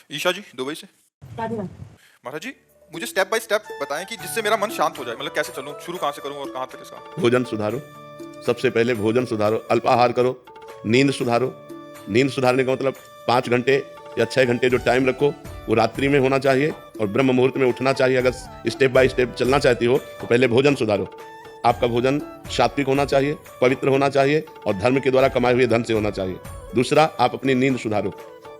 ईशा जी, Dubai से। महाराज जी, मुझे step by step बताएं कि जिससे मेरा मन शांत हो जाए। मतलब कैसे चलूं, शुरू कहाँ से करूं और कहाँ तक इसका। भोजन सुधारो। सबसे पहले भोजन सुधारो, अल्पाहार करो, नींद सुधारो। नींद सुधारने का मतलब 5 घंटे या 6 घंटे जो टाइम रखो वो रात्रि में होना चाहिए और ब्रह्म मुहूर्त में उठना चाहिए। अगर स्टेप बाय स्टेप चलना चाहती हो तो पहले भोजन सुधारो। आपका भोजन सात्विक होना चाहिए, पवित्र होना चाहिए और धर्म के द्वारा कमाए हुए धन से होना चाहिए। दूसरा, आप अपनी नींद सुधारो।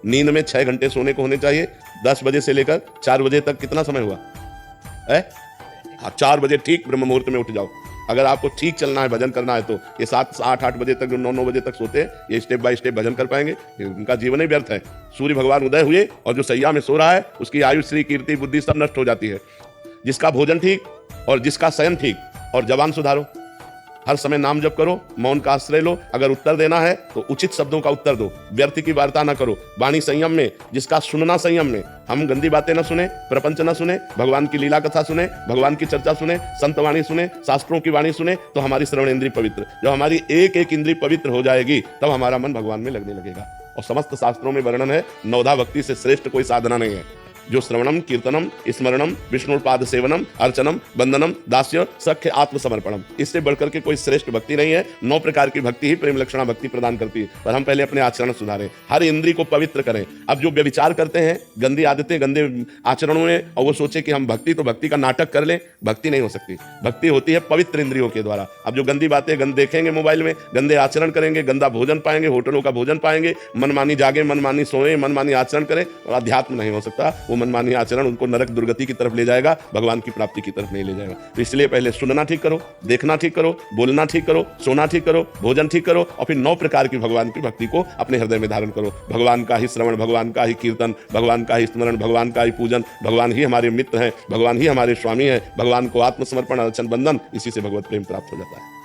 नींद में 6 घंटे सोने को होने चाहिए। 10 बजे से लेकर 4 बजे तक कितना समय हुआ है? हाँ, 4 बजे ठीक ब्रह्म मुहूर्त में उठ जाओ। अगर आपको ठीक चलना है, भजन करना है, तो ये 7 8 बजे तक, जो 9 बजे तक सोते हैं, ये स्टेप बाय स्टेप भजन कर पाएंगे। उनका जीवन ही व्यर्थ है। सूर्य भगवान उदय हुए और जो सैया में सो रहा है उसकी आयु, श्री, कीर्ति, बुद्धि सब नष्ट हो जाती है। जिसका भोजन ठीक और जिसका शयन ठीक। और जबान सुधारो, हर समय नाम जप करो, मौन का आश्रय लो। अगर उत्तर देना है तो उचित शब्दों का उत्तर दो, व्यर्थ की वार्ता ना करो। वाणी संयम में, जिसका सुनना संयम में। हम गंदी बातें न सुने, प्रपंच न सुने, भगवान की लीला कथा सुने, भगवान की चर्चा सुने, संत वाणी सुने, शास्त्रों की वाणी सुने, तो हमारी श्रवण इंद्रिय पवित्र। जब हमारी एक एक इंद्रिय पवित्र हो जाएगी तब हमारा मन भगवान में लगने लगेगा। और समस्त शास्त्रों में वर्णन है, नवधा भक्ति से श्रेष्ठ कोई साधना नहीं है। जो श्रवणम, कीर्तनम, स्मरणम, विष्णुपाद सेवनम, अर्चनम, वंदनम, दास्य, सख्य, आत्मसमर्पणम, इससे बढ़कर के कोई श्रेष्ठ भक्ति नहीं है। 9 प्रकार की भक्ति ही प्रेम लक्षणा भक्ति प्रदान करती है। पर हम पहले अपने आचरण सुधारें, हर इंद्रिय को पवित्र करें। अब जो व्यभिचार करते हैं, गंदी आदतें, गंदे आचरणों में, और वो सोचे कि हम भक्ति, तो भक्ति का नाटक कर लें, भक्ति नहीं हो सकती। भक्ति होती है पवित्र इंद्रियों के द्वारा। अब जो गंदी बातें, गंदे देखेंगे मोबाइल में, गंदे आचरण करेंगे, गंदा भोजन पाएंगे, होटलों का भोजन पाएंगे, मनमानी जागे, मनमानी सोए, मनमानी आचरण करें, अध्यात्म नहीं हो सकता। वो मनमानी आचरण उनको नरक दुर्गति की तरफ ले जाएगा, भगवान की प्राप्ति की तरफ नहीं ले जाएगा। तो इसलिए पहले सुनना ठीक करो, देखना ठीक करो, बोलना ठीक करो, सोना ठीक करो, भोजन ठीक करो, और फिर 9 प्रकार की भगवान की भक्ति को अपने हृदय में धारण करो। भगवान का ही श्रवण, भगवान का ही कीर्तन, भगवान का ही स्मरण, भगवान का ही पूजन, भगवान ही हमारे मित्र हैं, भगवान ही हमारे स्वामी हैं। भगवान को आत्मसमर्पण, अर्चन, बंधन, इसी से भगवत प्रेम प्राप्त हो जाता है।